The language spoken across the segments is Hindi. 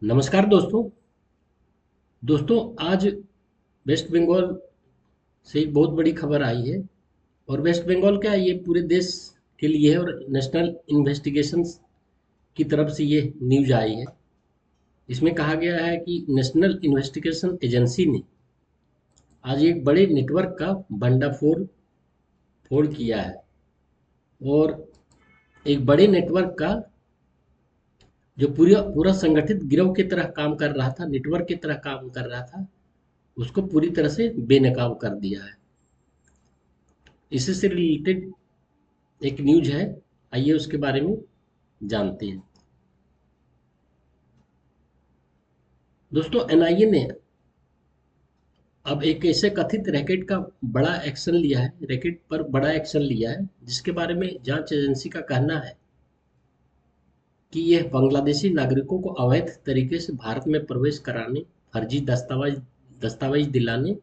नमस्कार दोस्तों। दोस्तों, आज वेस्ट बंगाल से एक बहुत बड़ी खबर आई है। और वेस्ट बंगाल क्या है, ये पूरे देश के लिए है और नेशनल इन्वेस्टिगेशंस की तरफ से ये न्यूज आई है। इसमें कहा गया है कि नेशनल इन्वेस्टिगेशन एजेंसी ने आज एक बड़े नेटवर्क का भंडाफोड़ फोड़ किया है। और एक बड़े नेटवर्क का जो पूरा पूरा संगठित गिरोह की तरह काम कर रहा था, नेटवर्क की तरह काम कर रहा था, उसको पूरी तरह से बेनकाब कर दिया है। इसी से रिलेटेड एक न्यूज है, आइए उसके बारे में जानते हैं। दोस्तों, एनआईए ने अब एक ऐसे कथित रैकेट का बड़ा एक्शन लिया है, रैकेट पर बड़ा एक्शन लिया है, जिसके बारे में जांच एजेंसी का कहना है कि यह बांग्लादेशी नागरिकों को अवैध तरीके से भारत में प्रवेश कराने, फर्जी दस्तावेज दस्तावेज दिलाने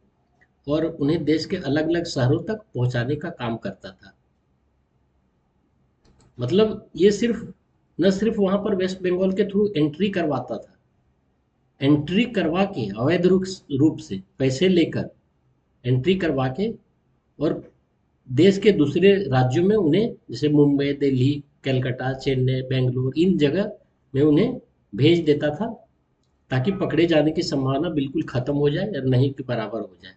और उन्हें देश के अलग अलग शहरों तक पहुंचाने का काम करता था। मतलब ये सिर्फ न सिर्फ वहां पर वेस्ट बंगाल के थ्रू एंट्री करवाता था, एंट्री करवा के अवैध रूप से पैसे लेकर एंट्री करवा के और देश के दूसरे राज्यों में उन्हें, जैसे मुंबई, दिल्ली, कलकत्ता, चेन्नई, बेंगलुरु, इन जगह में उन्हें भेज देता था, ताकि पकड़े जाने की संभावना बिल्कुल खत्म हो जाए और नहीं के बराबर हो जाए।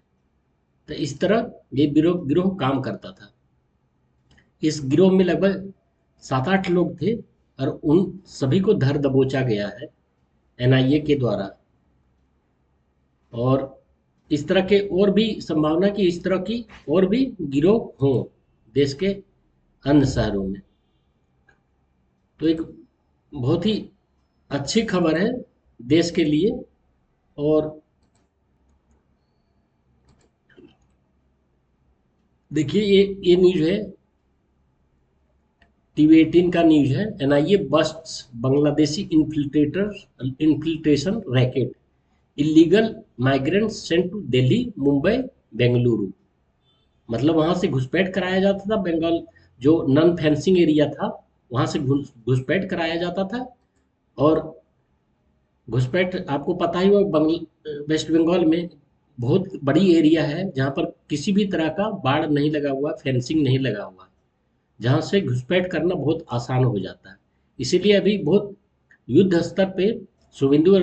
तो इस तरह ये गिरोह गिरोह काम करता था। इस गिरोह में लगभग 7-8 लोग थे और उन सभी को धर दबोचा गया है एनआईए के द्वारा। और इस तरह के और भी संभावना कि इस तरह की और भी गिरोह हों देश के अन्य शहरों में। तो एक बहुत ही अच्छी खबर है देश के लिए। और देखिए, ये न्यूज है, टीवी 18 का न्यूज है। NIA busts Bangladeshi infiltration racket, illegal migrants sent to Delhi, Mumbai, Bengaluru. मतलब वहां से घुसपैठ कराया जाता था, बंगाल जो नॉन फेंसिंग एरिया था वहां से घुसपैठ कराया जाता था। और घुसपैठ आपको पता ही होगा, वेस्ट बंगाल में बहुत बड़ी एरिया है जहां पर किसी भी तरह का बाड़ नहीं लगा हुआ, फेंसिंग नहीं लगा हुआ, जहां से घुसपैठ करना बहुत आसान हो जाता है। इसीलिए अभी बहुत युद्ध स्तर पे शुभेंदु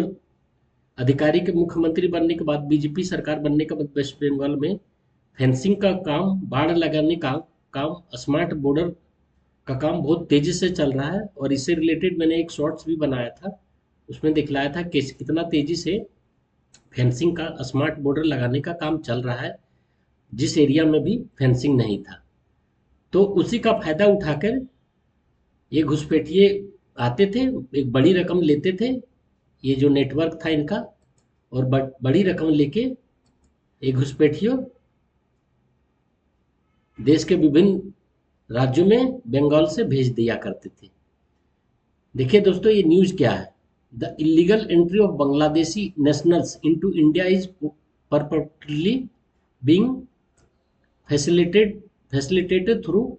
अधिकारी के मुख्यमंत्री बनने के बाद, बीजेपी सरकार बनने के बाद वेस्ट बंगाल में फेंसिंग का काम, बाढ़ लगाने का काम, स्मार्ट बॉर्डर का काम बहुत तेजी से चल रहा है। और इससे रिलेटेड मैंने एक शॉर्ट्स भी बनाया था, उसमें दिखलाया था कि कितना तेजी से फेंसिंग का, स्मार्ट बॉर्डर लगाने का काम चल रहा है, जिस एरिया में भी फेंसिंग नहीं था। तो उसी का फायदा उठाकर ये घुसपैठिए आते थे, एक बड़ी रकम लेते थे, ये जो नेटवर्क था इनका, और बड़ी रकम लेके ये घुसपैठियों देश के विभिन्न राज्यों में बंगाल से भेज दिया करते थे। देखिए दोस्तों, ये न्यूज क्या है। The illegal entry of Bangladeshi nationals into India is purportedly being facilitated through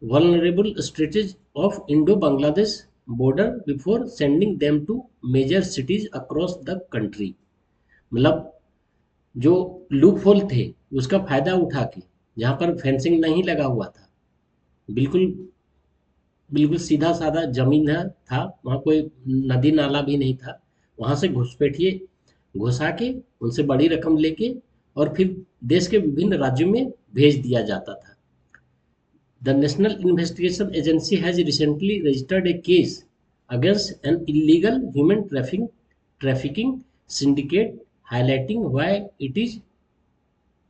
vulnerable stretches of Indo-Bangladesh border before sending them to major cities across the country। मतलब जो लूप होल थे उसका फायदा उठा के, जहां पर फेंसिंग नहीं लगा हुआ था, बिल्कुल बिल्कुल सीधा साधा जमीन है था, वहाँ कोई नदी नाला भी नहीं था, वहाँ से घुसपैठिए घुसा के उनसे बड़ी रकम लेके और फिर देश के विभिन्न राज्यों में भेज दिया जाता था। The national investigation agency has recently registered A case against an illegal human trafficking syndicate, highlighting why it is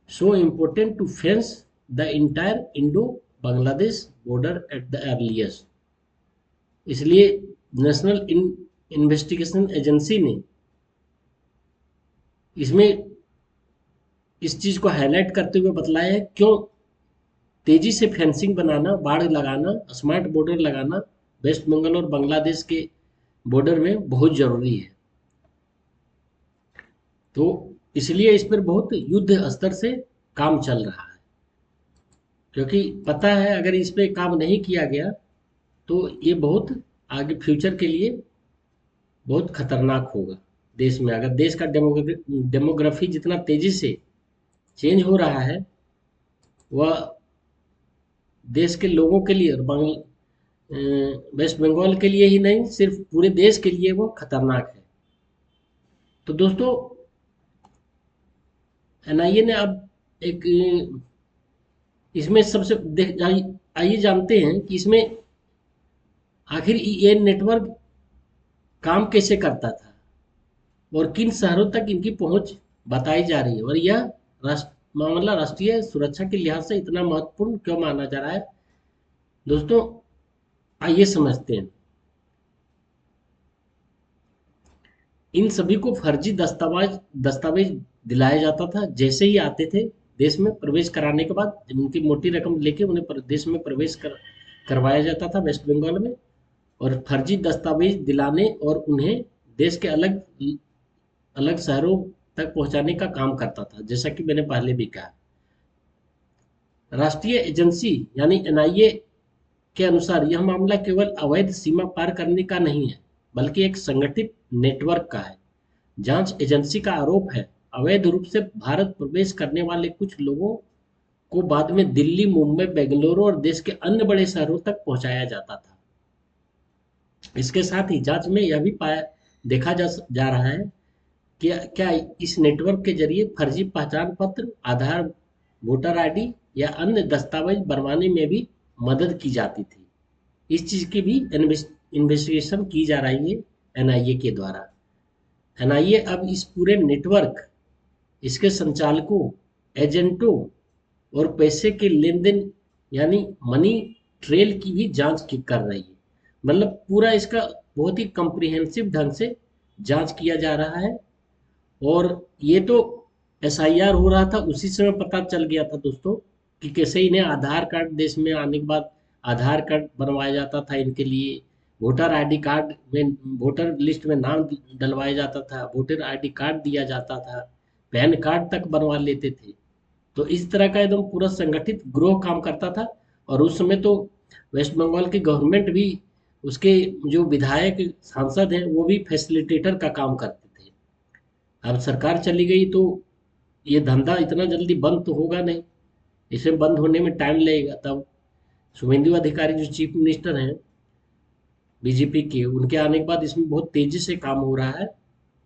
so important to fence the entire Indo-Bangladesh border at the earliest। इसलिए नेशनल इन्वेस्टिगेशन एजेंसी ने इसमें इस चीज को हाईलाइट करते हुए बतलाया है क्यों तेजी से फेंसिंग बनाना, बाढ़ लगाना, स्मार्ट बॉर्डर लगाना वेस्ट बंगाल और बांग्लादेश के बॉर्डर में बहुत जरूरी है। तो इसलिए इस पर बहुत युद्ध स्तर से काम चल रहा है, क्योंकि पता है अगर इस पे काम नहीं किया गया तो ये बहुत आगे फ्यूचर के लिए बहुत खतरनाक होगा देश में। अगर देश का डेमोग्राफी जितना तेजी से चेंज हो रहा है, वह देश के लोगों के लिए और वेस्ट बंगाल के लिए ही नहीं, सिर्फ पूरे देश के लिए वो खतरनाक है। तो दोस्तों, एनआईए ने अब एक इसमें सबसे आइए जानते हैं कि इसमें आखिर ये नेटवर्क काम कैसे करता था और किन शहरों तक इनकी पहुंच बताई जा रही है, और यह मामला राष्ट्रीय सुरक्षा के लिहाज से इतना महत्वपूर्ण क्यों माना जा रहा है। दोस्तों, आइए समझते हैं। इन सभी को फर्जी दस्तावेज दस्तावेज दिलाया जाता था। जैसे ही आते थे, देश में प्रवेश कराने के बाद उनकी मोटी रकम लेके उन्हें देश में प्रवेश करवाया जाता था वेस्ट बंगाल में, और फर्जी दस्तावेज दिलाने और उन्हें देश के अलग अलग शहरों तक पहुंचाने का काम करता था, जैसा कि मैंने पहले भी कहा। राष्ट्रीय एजेंसी यानी एनआईए के अनुसार यह मामला केवल अवैध सीमा पार करने का नहीं है, बल्कि एक संगठित नेटवर्क का है। जांच एजेंसी का आरोप है, अवैध रूप से भारत प्रवेश करने वाले कुछ लोगों को बाद में दिल्ली, मुंबई, बेंगलुरु और देश के अन्य बड़े शहरों तक पहुंचाया जाता था। इसके साथ ही जांच में यह भी देखा जा रहा है कि क्या इस नेटवर्क के जरिए फर्जी पहचान पत्र, आधार, वोटर आईडी या अन्य दस्तावेज बनवाने में भी मदद की जाती थी। इस चीज़ की भी इन्वेस्टिगेशन की जा रही है एनआईए के द्वारा। एनआईए अब इस पूरे नेटवर्क, इसके संचालकों, एजेंटों और पैसे के लेन देन यानी मनी ट्रेल की भी जांच कर रही है। मतलब पूरा इसका बहुत ही कम्प्रिहेंसिव ढंग से जांच किया जा रहा है। और ये तो एसआईआर हो रहा था, उसी समय पता चल गया था दोस्तों कि कैसे इन्हें आधार कार्ड, देश में आने के बाद आधार कार्ड बनवाया जाता था इनके लिए, वोटर आईडी कार्ड में, वोटर लिस्ट में नाम डलवाया जाता था, वोटर आईडी कार्ड दिया जाता था, पैन कार्ड तक बनवा लेते थे। तो इस तरह का एकदम पूरा संगठित ग्रोह काम करता था। और उस समय तो वेस्ट बंगाल की गवर्नमेंट भी, उसके जो विधायक, सांसद हैं, वो भी फैसिलिटेटर का काम करते थे। अब सरकार चली गई तो ये धंधा इतना जल्दी बंद तो होगा नहीं, इसे बंद होने में टाइम लगेगा। तब शुभेंदु अधिकारी जो चीफ मिनिस्टर हैं बीजेपी के, उनके आने के बाद इसमें बहुत तेजी से काम हो रहा है,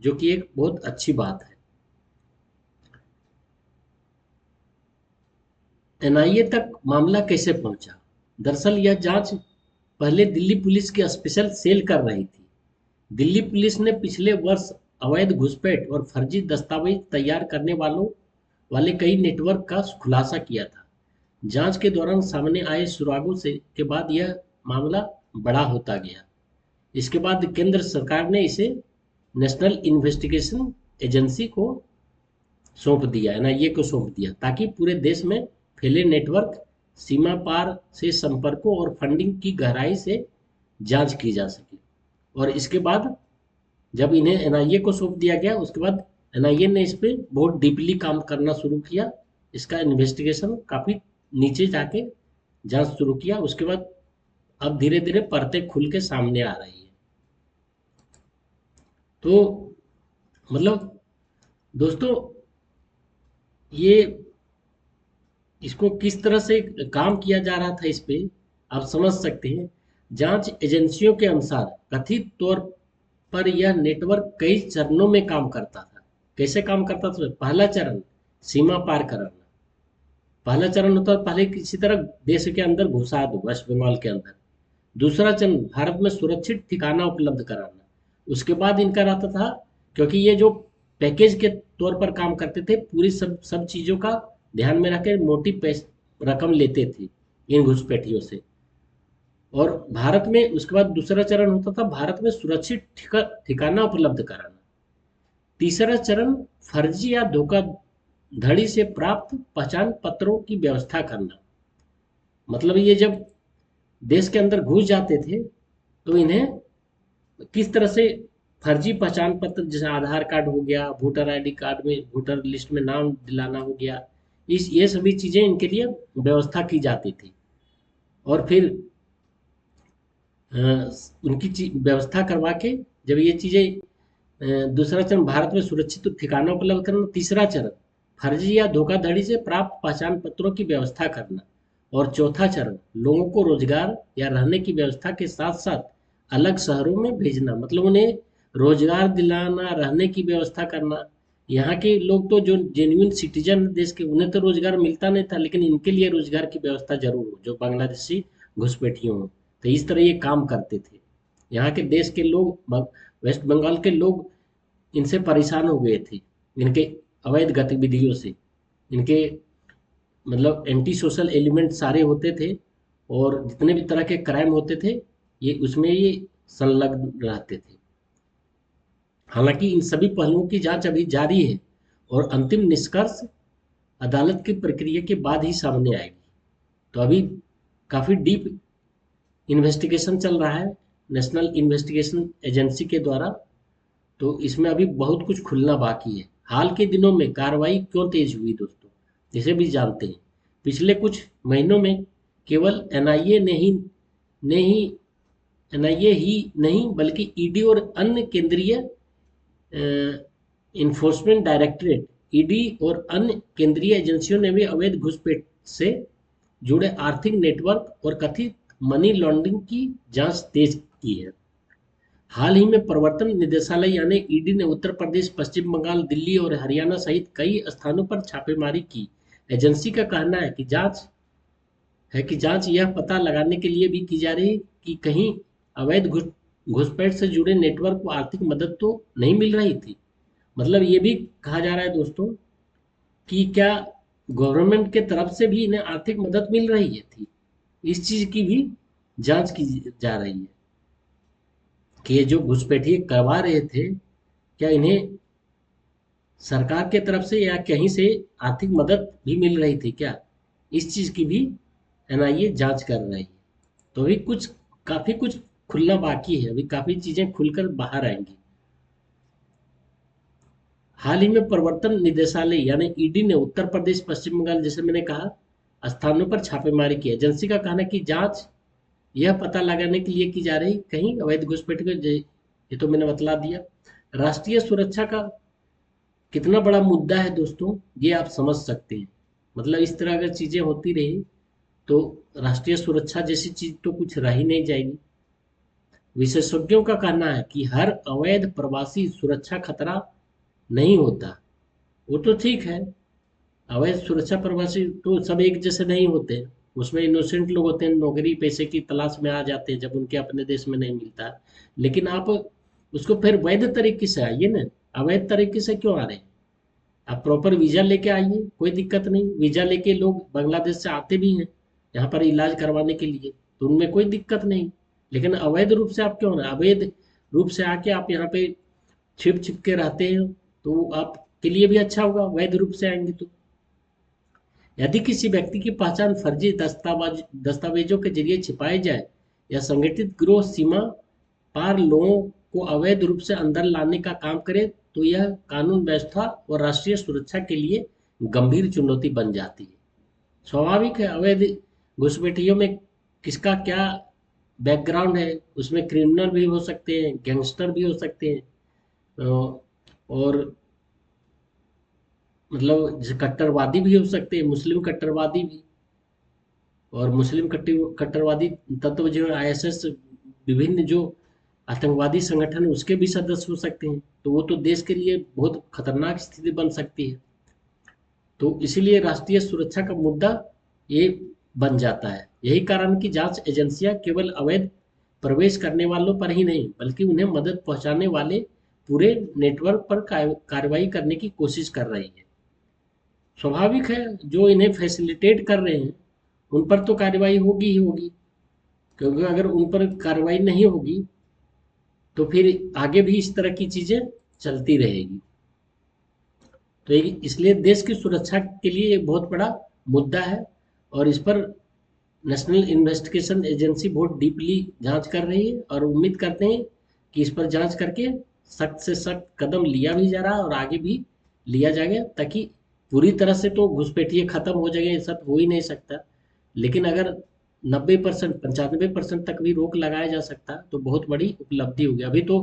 जो कि एक बहुत अच्छी बात है। एनआईए तक मामला कैसे पहुंचा? दरअसल यह जांच पहले दिल्ली पुलिस की स्पेशल सेल कर रही थी। दिल्ली पुलिस ने पिछले वर्ष अवैध घुसपैठ और फर्जी दस्तावेज तैयार करने वाले कई नेटवर्क का खुलासा किया था। जांच के दौरान सामने आए सुरागों से के बाद यह मामला बड़ा होता गया। इसके बाद केंद्र सरकार ने इसे नेशनल इन्वेस्टिगेशन एजेंसी को सौंप दिया, एनआईए को सौंप दिया, ताकि पूरे देश में फैले नेटवर्क, सीमा पार से संपर्कों और फंडिंग की गहराई से जांच की जा सके। और इसके बाद जब इन्हें एनआईए को सौंप दिया गया, उसके बाद एनआईए ने इस पे बहुत डीपली काम करना शुरू किया। इसका इन्वेस्टिगेशन काफ़ी नीचे जाके जांच शुरू किया। उसके बाद अब धीरे धीरे परतें खुल के सामने आ रही है। तो मतलब दोस्तों, ये इसको किस तरह से काम किया जा रहा था, इस पे आप समझ सकते हैं। जांच एजेंसियों के अनुसार कथित तौर पर यह नेटवर्क कई चरणों में काम करता था। कैसे काम करता था? पहला चरण, सीमा पार कराना। पहला चरण होता है, पहले किसी तरह देश के अंदर घुसा दो, वेस्ट बंगाल के अंदर। दूसरा चरण, भारत में सुरक्षित ठिकाना उपलब्ध कराना। उसके बाद इनका रहता था, क्योंकि ये जो पैकेज के तौर पर काम करते थे, पूरी सब सब चीज़ों का ध्यान में रख के मोटी रकम लेते थे इन घुसपैठियों से। और भारत में उसके बाद दूसरा चरण होता था, भारत में सुरक्षित ठिकाना उपलब्ध कराना। तीसरा चरण, फर्जी या धोखाधड़ी से प्राप्त पहचान पत्रों की व्यवस्था करना। मतलब ये जब देश के अंदर घुस जाते थे, तो इन्हें किस तरह से फर्जी पहचान पत्र, जैसे आधार कार्ड हो गया, वोटर आईडी कार्ड में, वोटर लिस्ट में नाम दिलाना हो गया, ये सभी चीज़ें इनके लिए व्यवस्था की जाती थी। और फिर उनकी व्यवस्था करवा के जब ये चीज़ें दूसरा चरण भारत में सुरक्षित ठिकाना उपलब्ध करना। तीसरा चरण फर्जी या धोखाधड़ी से प्राप्त पहचान पत्रों की व्यवस्था करना। और चौथा चरण लोगों को रोजगार या रहने की व्यवस्था के साथ साथ अलग शहरों में भेजना, मतलब उन्हें रोजगार दिलाना, रहने की व्यवस्था करना। यहाँ के लोग तो जो जेन्युइन सिटीजन देश के, उन्हें तो रोजगार मिलता नहीं था, लेकिन इनके लिए रोजगार की व्यवस्था जरूर हो, जो बांग्लादेशी घुसपैठियों हो। तो इस तरह ये काम करते थे। यहाँ के देश के लोग, वेस्ट बंगाल के लोग इनसे परेशान हो गए थे, इनके अवैध गतिविधियों से। इनके मतलब एंटी सोशल एलिमेंट सारे होते थे, और जितने भी तरह के क्राइम होते थे ये उसमें ये संलग्न रहते थे। हालांकि इन सभी पहलुओं की जांच अभी जारी है, और अंतिम निष्कर्ष अदालत की प्रक्रिया के बाद ही सामने आएगी। तो अभी काफ़ी डीप इन्वेस्टिगेशन चल रहा है नेशनल इन्वेस्टिगेशन एजेंसी के द्वारा। तो इसमें अभी बहुत कुछ खुलना बाकी है। हाल के दिनों में कार्रवाई क्यों तेज हुई दोस्तों, जिसे भी जानते हैं। पिछले कुछ महीनों में केवल एनआईए ही नहीं बल्कि ईडी और अन्य केंद्रीय इन्फोर्समेंट डायरेक्टरेट, ईडी और अन्य केंद्रीय एजेंसियों ने भी अवैध घुसपैठ से जुड़े आर्थिक नेटवर्क और कथित मनी लॉन्ड्रिंग की जांच तेज की है। हाल ही में प्रवर्तन निदेशालय यानी ईडी ने उत्तर प्रदेश, पश्चिम बंगाल, दिल्ली और हरियाणा सहित कई स्थानों पर छापेमारी की। एजेंसी का कहना है कि जांच यह पता लगाने के लिए भी की जा रही है कि कहीं अवैध घुसपैठ से जुड़े नेटवर्क को आर्थिक मदद तो नहीं मिल रही थी। मतलब ये भी कहा जा रहा है दोस्तों कि क्या गवर्नमेंट के तरफ से भी इन्हें आर्थिक मदद मिल रही है थी। इस चीज की भी जांच की जा रही है कि ये जो घुसपैठिए करवा रहे थे, क्या इन्हें सरकार के तरफ से या कहीं से आर्थिक मदद भी मिल रही थी क्या। इस चीज की भी एनआईए जांच कर रही है। तो अभी काफी कुछ खुलना बाकी है, अभी काफी चीजें खुलकर बाहर आएंगी। हाल ही में प्रवर्तन निदेशालय यानी ईडी ने उत्तर प्रदेश, पश्चिम बंगाल, जैसे मैंने कहा, स्थानों पर छापेमारी की। एजेंसी का कहना है कि जांच यह पता लगाने के लिए की जा रही कहीं अवैध घुसपैठ के, ये तो मैंने बतला दिया। राष्ट्रीय सुरक्षा का कितना बड़ा मुद्दा है दोस्तों, ये आप समझ सकते हैं। मतलब इस तरह अगर चीजें होती रही तो राष्ट्रीय सुरक्षा जैसी चीज तो कुछ रह ही नहीं जाएगी। विशेषज्ञों का कहना है कि हर अवैध प्रवासी सुरक्षा खतरा नहीं होता। वो तो ठीक है, अवैध सुरक्षा प्रवासी तो सब एक जैसे नहीं होते। उसमें इनोसेंट लोग होते हैं, नौकरी पैसे की तलाश में आ जाते हैं जब उनके अपने देश में नहीं मिलता। लेकिन आप उसको फिर वैध तरीके से आइए ना, अवैध तरीके से क्यों आ रहे हैं। आप प्रॉपर वीजा लेके आइए, कोई दिक्कत नहीं। वीजा लेके लोग बांग्लादेश से आते भी हैं यहाँ पर इलाज करवाने के लिए, तो उनमें कोई दिक्कत नहीं। लेकिन अवैध रूप से आप क्यों ना, अवैध रूप से आके आप यहाँ पे छिप छिप के रहते हैं, तो आपके लिए भी अच्छा होगा वैध रूप से आएंगे तो। यदि किसी व्यक्ति की पहचान फर्जी दस्तावेजों के जरिए छिपाई जाए या संगठित गिरोह सीमा पार लोगों को अवैध रूप से अंदर लाने का काम करे, तो यह कानून व्यवस्था और राष्ट्रीय सुरक्षा के लिए गंभीर चुनौती बन जाती है। स्वाभाविक है, अवैध घुसपैठियों में किसका क्या बैकग्राउंड है, उसमें क्रिमिनल भी हो सकते हैं, गैंगस्टर भी हो सकते हैं, और मतलब कट्टरवादी भी हो सकते हैं, मुस्लिम कट्टरवादी भी। और मुस्लिम कट्टरवादी तत्व जो है आईएसएस, विभिन्न जो आतंकवादी संगठन उसके भी सदस्य हो सकते हैं। तो वो तो देश के लिए बहुत खतरनाक स्थिति बन सकती है। तो इसीलिए राष्ट्रीय सुरक्षा का मुद्दा ये बन जाता है। यही कारण की जांच एजेंसियां केवल अवैध प्रवेश करने वालों पर ही नहीं बल्कि उन्हें मदद पहुंचाने वाले पूरे नेटवर्क पर कार्रवाई करने की कोशिश कर रही है। स्वाभाविक है, जो इन्हें फैसिलिटेट कर रहे हैं उन पर तो कार्रवाई होगी ही होगी, क्योंकि अगर उन पर कार्रवाई नहीं होगी तो फिर आगे भी इस तरह की चीजें चलती रहेगी। तो इसलिए देश की सुरक्षा के लिए ये बहुत बड़ा मुद्दा है, और इस पर नेशनल इन्वेस्टिगेशन एजेंसी बहुत डीपली जांच कर रही है, और उम्मीद करते हैं कि इस पर जांच करके सख्त से सख्त कदम लिया भी जा रहा है और आगे भी लिया जाएगा, ताकि पूरी तरह से तो घुसपैठिए खत्म हो जाएंगे, ये सब हो ही नहीं सकता। लेकिन अगर 90%, 95% तक भी रोक लगाया जा सकता तो बहुत बड़ी उपलब्धि होगी। अभी तो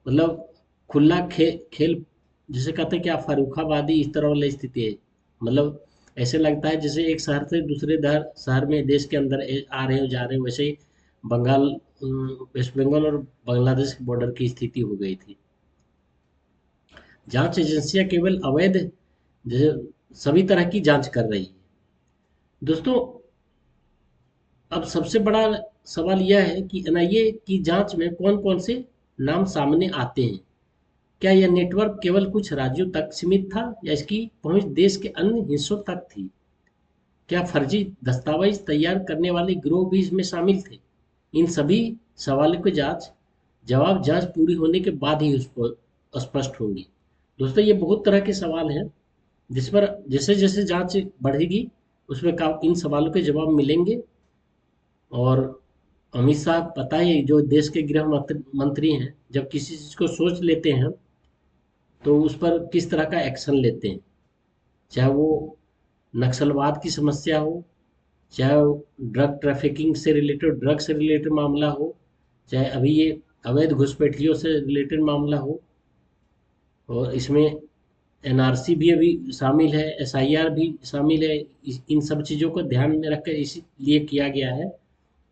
मतलब खुला खेल, जिसे कहते हैं क्या, फर्रुखाबादी इस तरह वाली स्थिति है। मतलब ऐसे लगता है जैसे एक शहर से दूसरे शहर में देश के अंदर आ रहे हो जा रहे हो, वैसे ही बंगाल, वेस्ट बंगाल और बांग्लादेश के बॉर्डर की स्थिति हो गई थी। जांच एजेंसियां केवल अवैध जैसे सभी तरह की जांच कर रही है। दोस्तों, अब सबसे बड़ा सवाल यह है कि एनआईए की जांच में कौन-कौन से नाम सामने आते हैं। क्या यह नेटवर्क केवल कुछ राज्यों तक सीमित था या इसकी पहुंच देश के अन्य हिस्सों तक थी? क्या फर्जी दस्तावेज तैयार करने वाले गिरोह भी इसमें शामिल थे? इन सभी सवालों के जवाब जांच पूरी होने के बाद ही उस पर स्पष्ट होंगी। दोस्तों, ये बहुत तरह के सवाल हैं जिस पर जैसे जैसे जांच बढ़ेगी उसमें इन सवालों के जवाब मिलेंगे। और अमित शाह, पता ही है, जो देश के गृह मंत्री हैं, जब किसी चीज को सोच लेते हैं तो उस पर किस तरह का एक्शन लेते हैं, चाहे वो नक्सलवाद की समस्या हो, चाहे वो ड्रग ट्रैफिकिंग से रिलेटेड, ड्रग से रिलेटेड मामला हो, चाहे अभी ये अवैध घुसपैठियों से रिलेटेड मामला हो। और इसमें एनआरसी भी अभी शामिल है, एसआईआर भी शामिल है। इन सब चीज़ों को ध्यान में रखकर इसीलिए किया गया है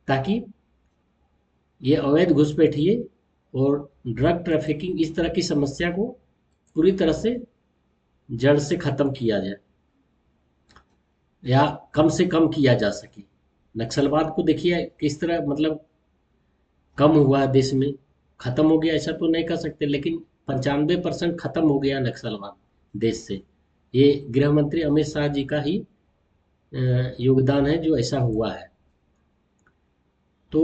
ताकि ये अवैध घुसपैठिए और ड्रग ट्रैफिकिंग इस तरह की समस्या को पूरी तरह से जड़ से खत्म किया जाए या कम से कम किया जा सके। नक्सलवाद को देखिए किस तरह, मतलब कम हुआ है देश में, खत्म हो गया ऐसा तो नहीं कह सकते, लेकिन 95% खत्म हो गया नक्सलवाद देश से। ये गृह मंत्री अमित शाह जी का ही योगदान है जो ऐसा हुआ है। तो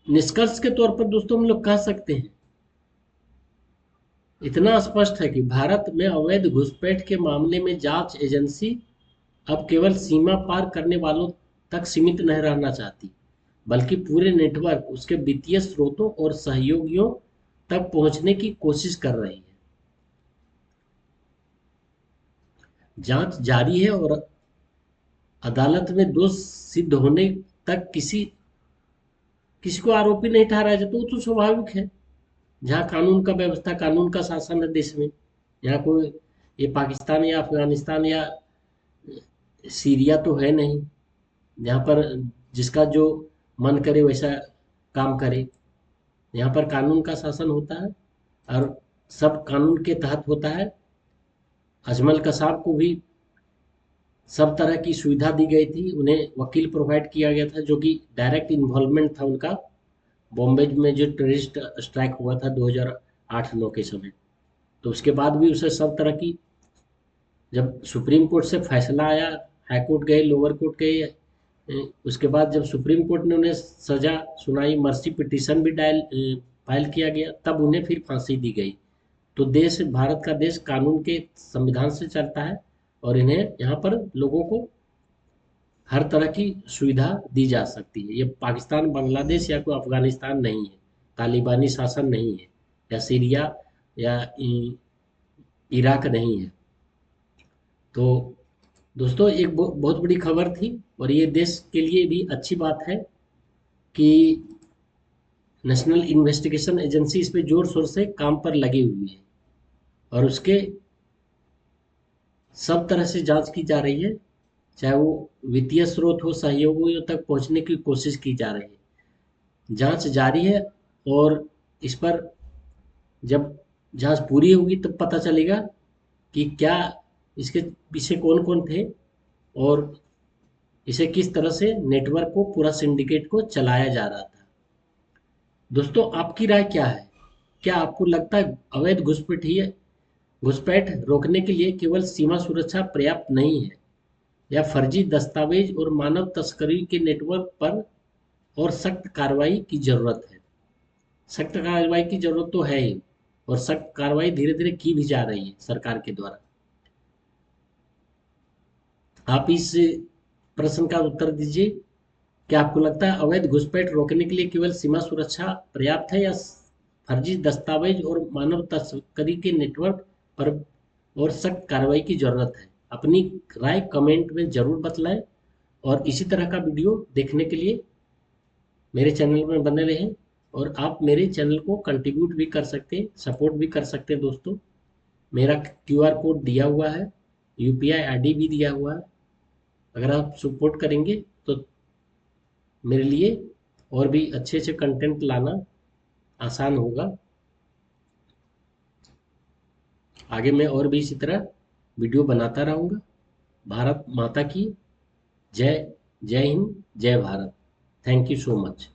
निष्कर्ष के तौर पर दोस्तों हम लोग कह सकते हैं, इतना स्पष्ट है कि भारत में अवैध घुसपैठ के मामले में जांच एजेंसी अब केवल सीमा पार करने वालों तक सीमित नहीं रहना चाहती, बल्कि पूरे नेटवर्क, उसके वित्तीय स्रोतों और सहयोगियों तक पहुंचने की कोशिश कर रही है। जांच जारी है और अदालत में दोष सिद्ध होने तक किसी किसी को आरोपी नहीं ठहराया जाता, वो तो स्वाभाविक है। जहाँ कानून का व्यवस्था, कानून का शासन है देश में, यहाँ कोई ये पाकिस्तान या अफगानिस्तान या सीरिया तो है नहीं, जहाँ पर जिसका जो मन करे वैसा काम करे। यहाँ पर कानून का शासन होता है और सब कानून के तहत होता है। अजमल कसाब को भी सब तरह की सुविधा दी गई थी, उन्हें वकील प्रोवाइड किया गया था जो कि डायरेक्ट इन्वॉल्वमेंट था उनका बॉम्बे में जो टेररिस्ट स्ट्राइक हुआ था 2008-9 के समय। तो उसके बाद भी उसे सब तरह की, जब सुप्रीम कोर्ट से फैसला आया, हाई कोर्ट गए, लोअर कोर्ट गए, उसके बाद जब सुप्रीम कोर्ट ने उन्हें सजा सुनाई, मर्सी पिटीशन भी फाइल किया गया, तब उन्हें फिर फांसी दी गई। तो देश, भारत का देश कानून के संविधान से चलता है और इन्हें यहाँ पर लोगों को हर तरह की सुविधा दी जा सकती है। ये पाकिस्तान, बांग्लादेश या कोई अफगानिस्तान नहीं है, तालिबानी शासन नहीं है, या सीरिया या इराक नहीं है। तो दोस्तों, एक बहुत बड़ी खबर थी और ये देश के लिए भी अच्छी बात है कि नेशनल इन्वेस्टिगेशन एजेंसी इस पे जोर शोर से काम पर लगी हुई है और उसके सब तरह से जांच की जा रही है, चाहे वो वित्तीय स्रोत हो, सहयोगियों तक पहुंचने की कोशिश की जा रही है। जांच जारी है और इस पर जब जांच पूरी होगी तब पता चलेगा कि क्या इसके पीछे कौन कौन थे और इसे किस तरह से नेटवर्क को, पूरा सिंडिकेट को चलाया जा रहा था। दोस्तों, आपकी राय क्या है? क्या आपको लगता है अवैध घुसपैठ रोकने के लिए केवल सीमा सुरक्षा पर्याप्त नहीं है, या फर्जी दस्तावेज और मानव तस्करी के नेटवर्क पर और सख्त कार्रवाई की जरूरत है? सख्त कार्रवाई की जरूरत तो है ही, और सख्त कार्रवाई धीरे धीरे की भी जा रही है सरकार के द्वारा। आप इस प्रश्न का उत्तर दीजिए। क्या आपको लगता है अवैध घुसपैठ रोकने के लिए केवल सीमा सुरक्षा पर्याप्त है, या फर्जी दस्तावेज और मानव तस्करी के नेटवर्क पर और सख्त कार्रवाई की जरूरत है? अपनी राय कमेंट में जरूर बतलाएं और इसी तरह का वीडियो देखने के लिए मेरे चैनल में बने रहें, और आप मेरे चैनल को कंट्रीब्यूट भी कर सकते हैं, सपोर्ट भी कर सकते हैं दोस्तों। मेरा क्यूआर कोड दिया हुआ है, यूपीआई आईडी भी दिया हुआ है। अगर आप सपोर्ट करेंगे तो मेरे लिए और भी अच्छे अच्छे कंटेंट लाना आसान होगा। आगे मैं और भी इसी तरह वीडियो बनाता रहूँगा। भारत माता की जय। जय हिंद, जय Bharat. Thank you so much.